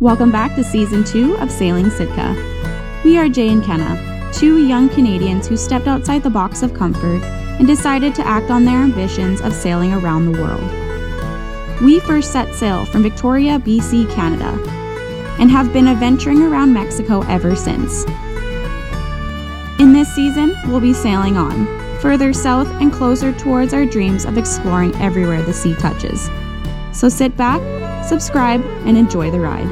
Welcome back to Season 2 of Sailing Sitka. We are Jay and Kenna, two young Canadians who stepped outside the box of comfort and decided to act on their ambitions of sailing around the world. We first set sail from Victoria, BC, Canada, and have been adventuring around Mexico ever since. In this season, we'll be sailing on, further south and closer towards our dreams of exploring everywhere the sea touches. So sit back, subscribe, and enjoy the ride.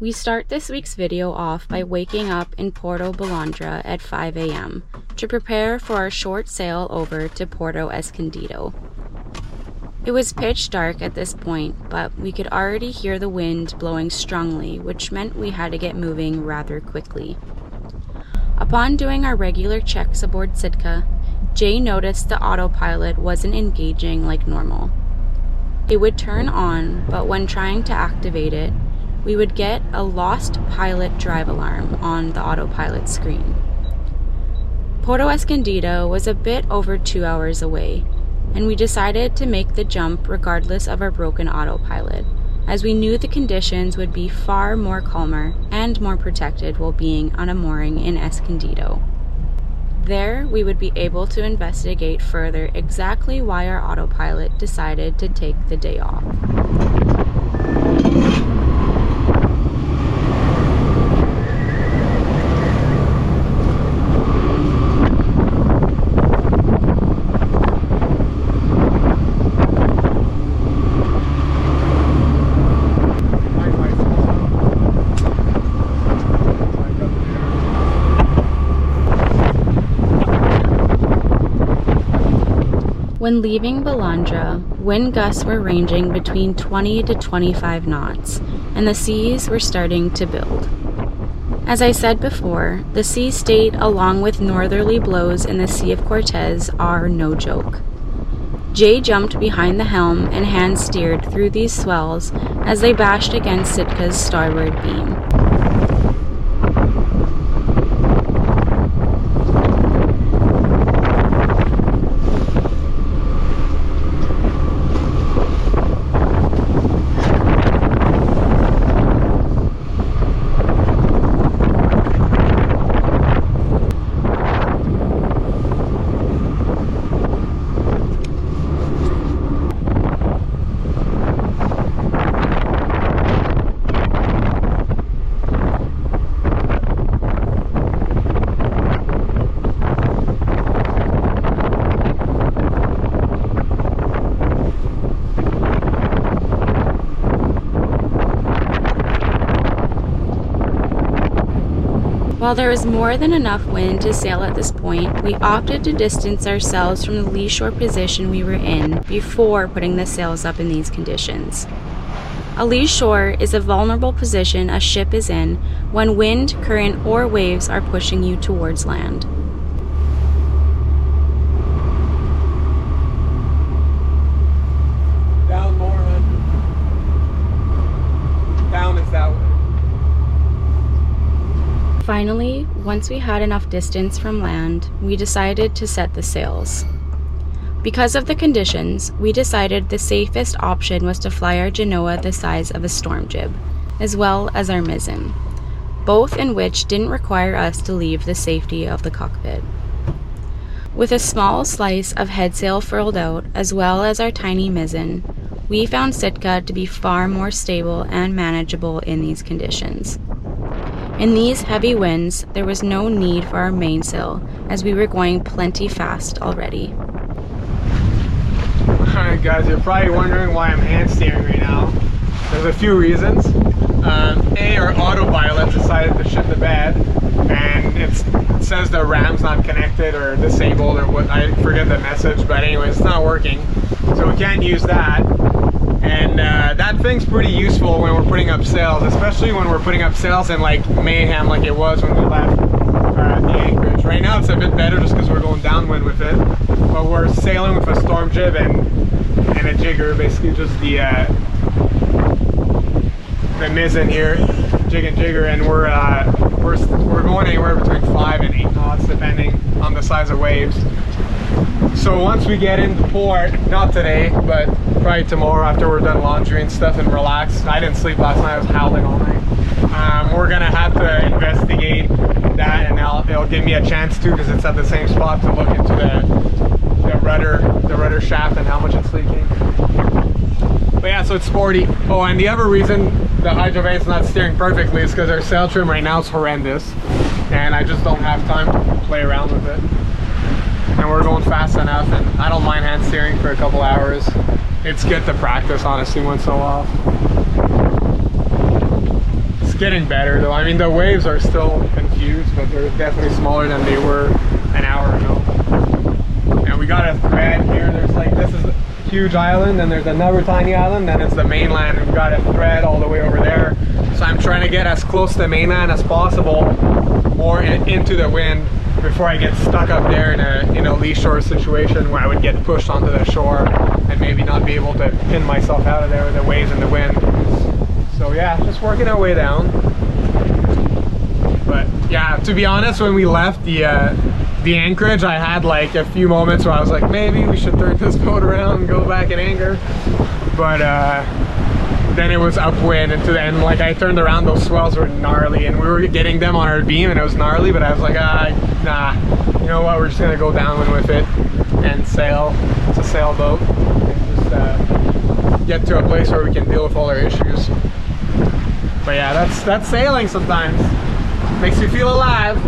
We start this week's video off by waking up in Puerto Balandra at 5 a.m. to prepare for our short sail over to Puerto Escondido. It was pitch dark at this point, but we could already hear the wind blowing strongly, which meant we had to get moving rather quickly. Upon doing our regular checks aboard Sitka, Jay noticed the autopilot wasn't engaging like normal. It would turn on, but when trying to activate it, we would get a lost pilot drive alarm on the autopilot screen. Puerto Escondido was a bit over 2 hours away, and we decided to make the jump regardless of our broken autopilot, as we knew the conditions would be far more calmer and more protected while being on a mooring in Escondido. There, we would be able to investigate further exactly why our autopilot decided to take the day off. When leaving Balandra, wind gusts were ranging between 20 to 25 knots, and the seas were starting to build. As I said before, the sea state along with northerly blows in the Sea of Cortez are no joke. Jay jumped behind the helm and hand steered through these swells as they bashed against Sitka's starboard beam. While there was more than enough wind to sail at this point, we opted to distance ourselves from the lee shore position we were in before putting the sails up in these conditions. A lee shore is a vulnerable position a ship is in when wind, current, or waves are pushing you towards land. Down more, hun. Down is that way. Finally, once we had enough distance from land, we decided to set the sails. Because of the conditions, we decided the safest option was to fly our genoa the size of a storm jib, as well as our mizzen, both in which didn't require us to leave the safety of the cockpit. With a small slice of headsail furled out, as well as our tiny mizzen, we found Sitka to be far more stable and manageable in these conditions. In these heavy winds, there was no need for our mainsail, as we were going plenty fast already. Alright guys, you're probably wondering why I'm hand steering right now. There's a few reasons. A, our autopilot decided to shit the bed, and it says the ram's not connected or disabled or what, I forget the message, but anyways, it's not working. So we can't use that. And that thing's pretty useful when we're putting up sails, especially when we're putting up sails in like mayhem like it was when we left the anchorage. Right now it's a bit better just because we're going downwind with it, but we're sailing with a storm jib and a jigger, basically just the mizzen here, jig and jigger, and we're going anywhere between 5 and 8 knots depending on the size of waves. So once we get into port, not today, but probably tomorrow after we're done laundry and stuff and relax. I didn't sleep last night, I was howling all night. We're gonna have to investigate that, and it'll give me a chance to, because it's at the same spot, to look into the rudder shaft and how much it's leaking. But yeah, so it's sporty. Oh, and the other reason the hydro vane's not steering perfectly is because our sail trim right now is horrendous, and I just don't have time to play around with it. And we're going fast enough, and I don't mind hand steering for a couple hours. It's good to practice, honestly, once in a while. It's getting better though. I mean, the waves are still confused, but they're definitely smaller than they were an hour ago. And we got a thread here. There's like, this is a huge island, and there's another tiny island, then it's the mainland, and we've got a thread all the way over there. So I'm trying to get as close to the mainland as possible, or into the wind, before I get stuck up there in a lee shore situation where I would get pushed onto the shore and maybe not be able to pin myself out of there with the waves and the wind. So yeah, just working our way down. But yeah, to be honest, when we left the anchorage, I had like a few moments where I was like, maybe we should turn this boat around and go back in anchor. But then it was upwind, and to the end, like I turned around, those swells were gnarly, and we were getting them on our beam, and it was gnarly. But I was like, nah, you know what? We're just gonna go downwind with it and sail. It's a sailboat, and just get to a place where we can deal with all our issues. But yeah, that's sailing sometimes. Makes you feel alive.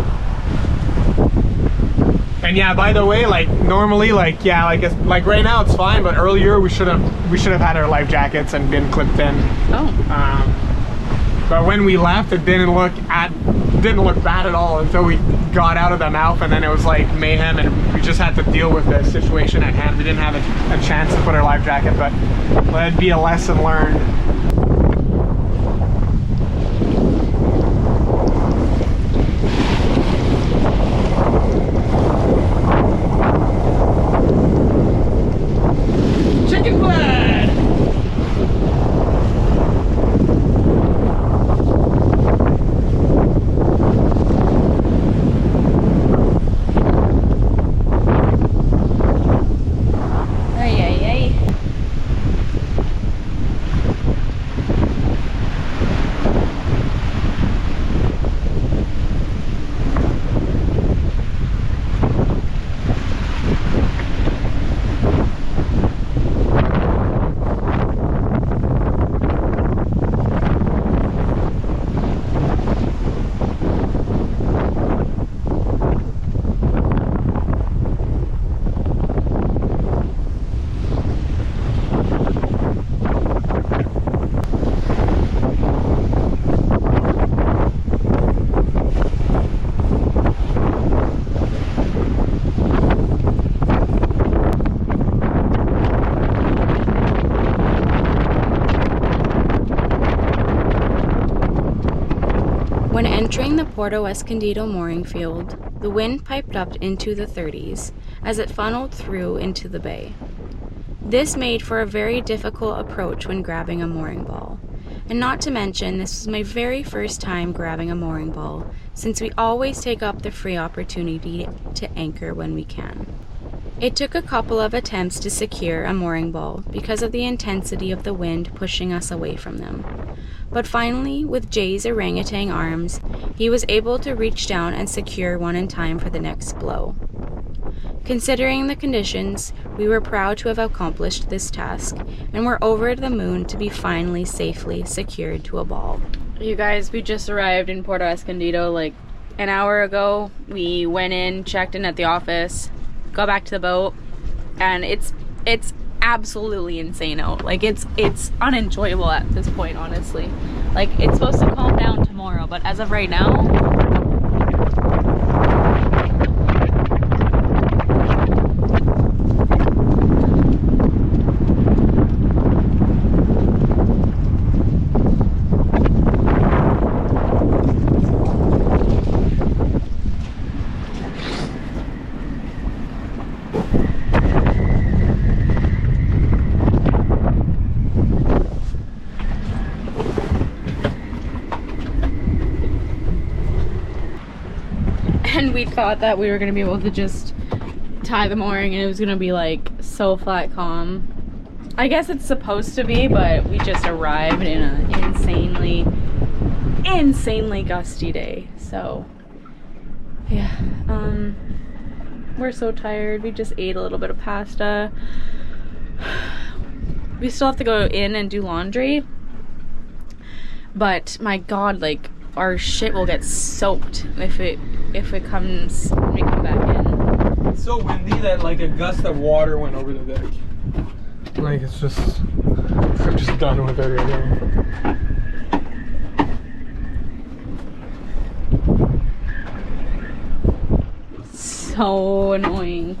And yeah, by the way, like normally, like yeah, like right now it's fine, but earlier we should have had our life jackets and been clipped in. Oh. But when we left, it didn't look bad at all until we got out of the mouth, and then it was like mayhem, and we just had to deal with the situation at hand. We didn't have a chance to put our life jacket, but let it be a lesson learned. When entering the Puerto Escondido mooring field, the wind piped up into the 30s as it funneled through into the bay. This made for a very difficult approach when grabbing a mooring ball, and not to mention this was my very first time grabbing a mooring ball, since we always take up the free opportunity to anchor when we can. It took a couple of attempts to secure a mooring ball because of the intensity of the wind pushing us away from them. But finally, with Jay's orangutan arms, he was able to reach down and secure one in time for the next blow. Considering the conditions, we were proud to have accomplished this task, and were over the moon to be finally safely secured to a ball. You guys, we just arrived in Puerto Escondido like an hour ago. We went in, checked in at the office, got back to the boat, and it's absolutely insane out. Like it's unenjoyable at this point, honestly. Like it's supposed to calm down tomorrow, but as of right now, and we thought that we were going to be able to just tie the mooring and it was gonna be like so flat calm. I guess it's supposed to be, but we just arrived in an insanely gusty day. So yeah, we're so tired. We just ate a little bit of pasta. We still have to go in and do laundry, but my god, like our shit will get soaked if it comes when we come back in. It's so windy that like a gust of water went over the deck. Like it's just, I'm just done with it right now. So annoying.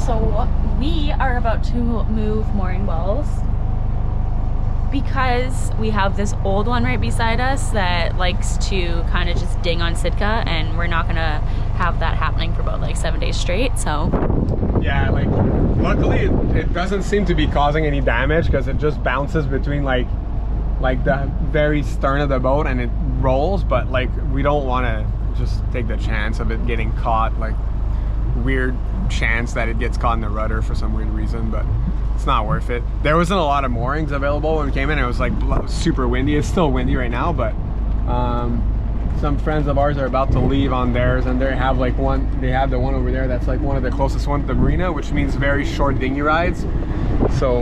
So we are about to move mooring balls because we have this old one right beside us that likes to kind of just ding on Sitka, and we're not gonna have that happening for about like 7 days straight. So yeah, like luckily it doesn't seem to be causing any damage because it just bounces between like the very stern of the boat and it rolls, but like we don't want to just take the chance of it getting caught, like weird chance that it gets caught in the rudder for some weird reason, but it's not worth it. There wasn't a lot of moorings available when we came in. It was like super windy. It's still windy right now, but some friends of ours are about to leave on theirs, and they have like they have the one over there that's like one of the closest ones to the marina, which means very short dinghy rides. So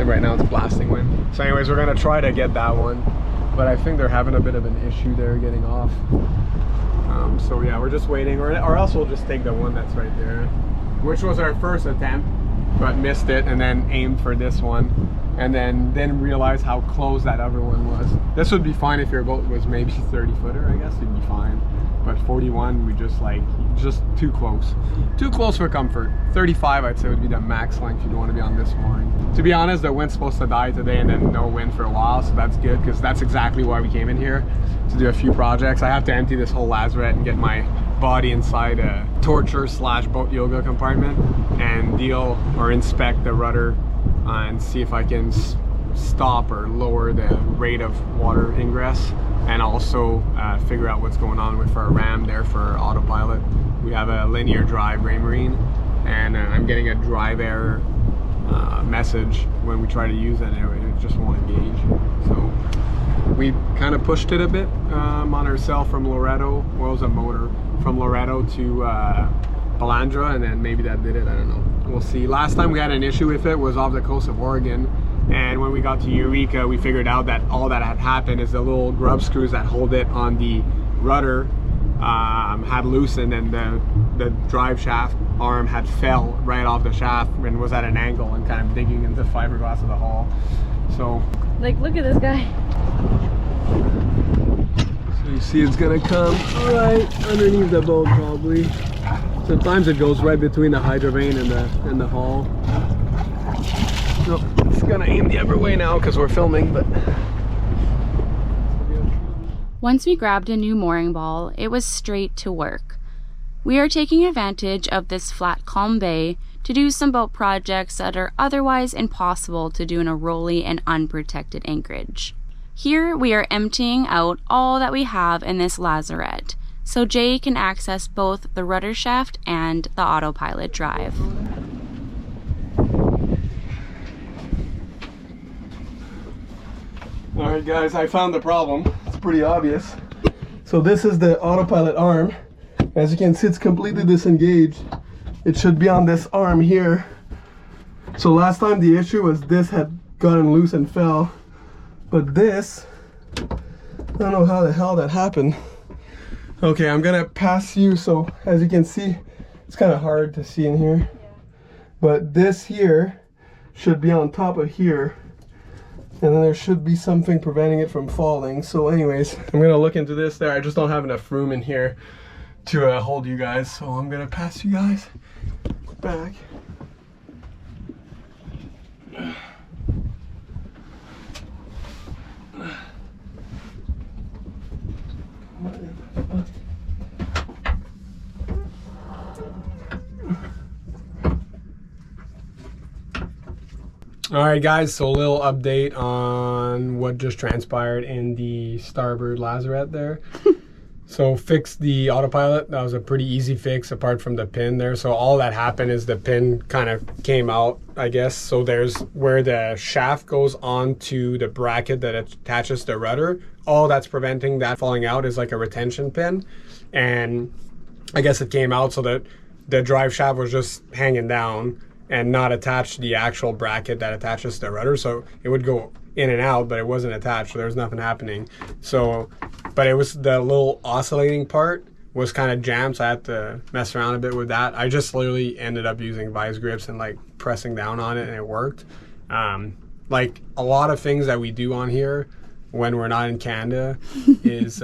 right now it's blasting wind. So anyways, we're gonna try to get that one, but I think they're having a bit of an issue there getting off. So yeah, we're just waiting, or else we'll just take the one that's right there, which was our first attempt, but missed it, and then aimed for this one, and then realized how close that other one was. This would be fine if your boat was maybe 30 footer, I guess it'd be fine, but 41 we just too close for comfort. 35 I'd say would be the max length you'd want to be on this mooring. To be honest, the wind's supposed to die today and then no wind for a while, so that's good because that's exactly why we came in here, to do a few projects. I have to empty this whole lazarette and get my body inside a torture / boat yoga compartment and deal or inspect the rudder and see if I can stop or lower the rate of water ingress, and also figure out what's going on with our ram there for our autopilot. We have a linear drive Raymarine, and I'm getting a drive error message when we try to use it, and it just won't engage. So we kind of pushed it a bit on our sail from Loretto. Well, it was a motor from Loretto to Balandra, and then maybe that did it. I don't know. We'll see. Last time we had an issue with it was off the coast of Oregon, and when we got to Eureka, we figured out that all that had happened is the little grub screws that hold it on the rudder had loosened, and the drive shaft arm had fell right off the shaft and was at an angle and kind of digging into the fiberglass of the hull. So like, look at this guy. So you see it's gonna come right underneath the boat probably. Sometimes it goes right between the hydrovane and the hull. Nope, it's gonna aim the other way now because we're filming, but Once we grabbed a new mooring ball, it was straight to work. We are taking advantage of this flat, calm bay to do some boat projects that are otherwise impossible to do in a rolly and unprotected anchorage. Here we are emptying out all that we have in this lazarette, so Jay can access both the rudder shaft and the autopilot drive. Alright guys, I found the problem. It's pretty obvious. So this is the autopilot arm. As you can see, it's completely disengaged. It should be on this arm here. So last time the issue was this had gotten loose and fell. But this, I don't know how the hell that happened. Okay, I'm gonna pass you. So as you can see, it's kind of hard to see in here. But this here should be on top of here. And then there should be something preventing it from falling. So anyways, I'm gonna look into this there. I just don't have enough room in here to hold you guys. So I'm gonna pass you guys back. Alright guys, so a little update on what just transpired in the starboard lazarette there. So fixed the autopilot. That was a pretty easy fix apart from the pin there. So all that happened is the pin kind of came out, I guess. So there's where the shaft goes onto the bracket that attaches the rudder. All that's preventing that falling out is like a retention pin. And I guess it came out so that the drive shaft was just hanging down and not attached to the actual bracket that attaches the rudder. So it would go in and out, but it wasn't attached, so there was nothing happening. So, but it was the little oscillating part was kind of jammed, so I had to mess around a bit with that. I just literally ended up using vice grips and like pressing down on it, and it worked. Like a lot of things that we do on here when we're not in Canada is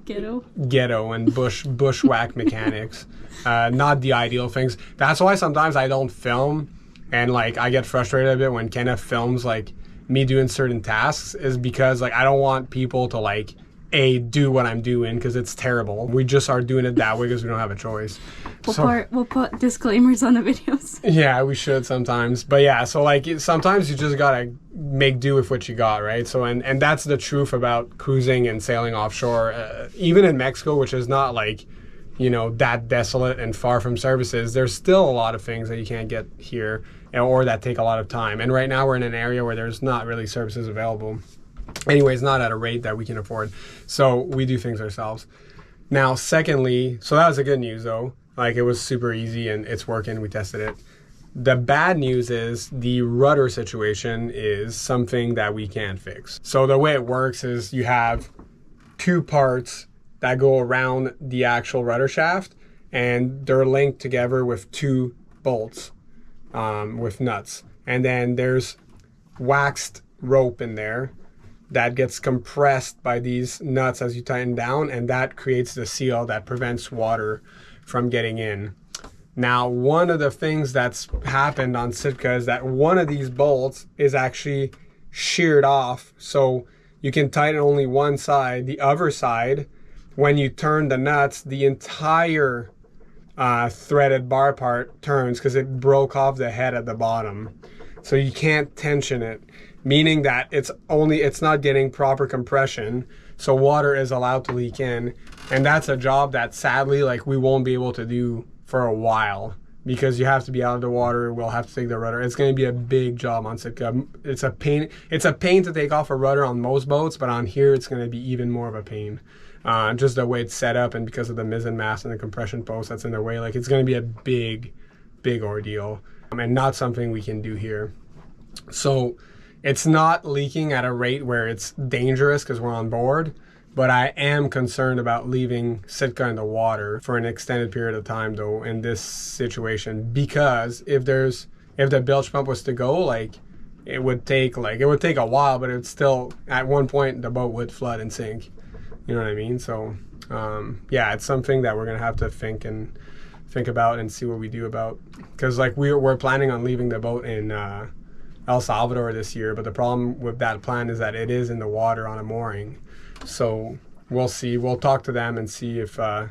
ghetto and bushwhack mechanics. Not the ideal things. That's why sometimes I don't film, and like I get frustrated a bit when Kenneth films like me doing certain tasks, is because like I don't want people to like do what I'm doing, because it's terrible. We just are doing it that way because we don't have a choice. We'll put disclaimers on the videos. Yeah, we should sometimes. But yeah, so like sometimes you just gotta make do with what you got, right? So and that's the truth about cruising and sailing offshore. Even in Mexico, which is not like, you know, that desolate and far from services, there's still a lot of things that you can't get here or that take a lot of time. And right now we're in an area where there's not really services available. Anyways, not at a rate that we can afford. So we do things ourselves. Now, secondly, so that was the good news though. Like it was super easy and it's working. We tested it. The bad news is the rudder situation is something that we can't fix. So the way it works is you have two parts that go around the actual rudder shaft, and they're linked together with two bolts with nuts. And then there's waxed rope in there that gets compressed by these nuts as you tighten down, and that creates the seal that prevents water from getting in. Now, one of the things that's happened on Sitka is that one of these bolts is actually sheared off, so you can tighten only one side. The other side, when you turn the nuts, the entire threaded bar part turns because it broke off the head at the bottom. So you can't tension it, meaning that it's not getting proper compression, so water is allowed to leak in. And that's a job that sadly like we won't be able to do for a while, because you have to be out of the water. We'll have to take the rudder. It's going to be a big job on Sitka. It's a pain to take off a rudder on most boats, but on here it's going to be even more of a pain. Just the way it's set up, and because of the mizzen mast and the compression post that's in the way, like it's going to be a big ordeal, and not something we can do here. So it's not leaking at a rate where it's dangerous because we're on board, but I am concerned about leaving Sitka in the water for an extended period of time though in this situation, because if the bilge pump was to go, like it would take a while, but it's still at one point the boat would flood and sink. You know what I mean? So yeah, it's something that we're gonna have to think about and see what we do about, because like we're planning on leaving the boat in El Salvador this year, but the problem with that plan is that it is in the water on a mooring. So we'll see. We'll talk to them and see if I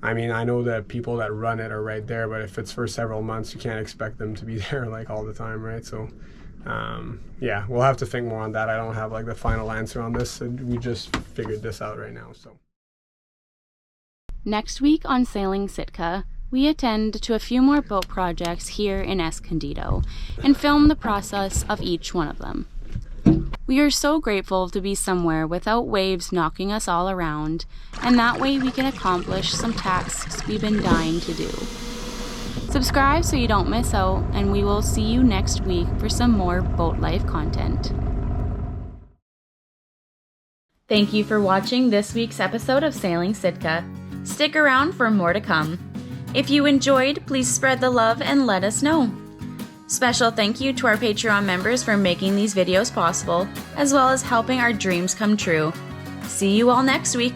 mean, I know the people that run it are right there, but if it's for several months, you can't expect them to be there like all the time, right? So yeah, we'll have to think more on that. I don't have like the final answer on this. We just figured this out right now. So next week on Sailing Sitka, we attend to a few more boat projects here in Escondido and film the process of each one of them. We are so grateful to be somewhere without waves knocking us all around, and that way we can accomplish some tasks we've been dying to do. Subscribe so you don't miss out, and we will see you next week for some more boat life content. Thank you for watching this week's episode of Sailing Sitka. Stick around for more to come. If you enjoyed, please spread the love and let us know. Special thank you to our Patreon members for making these videos possible, as well as helping our dreams come true. See you all next week.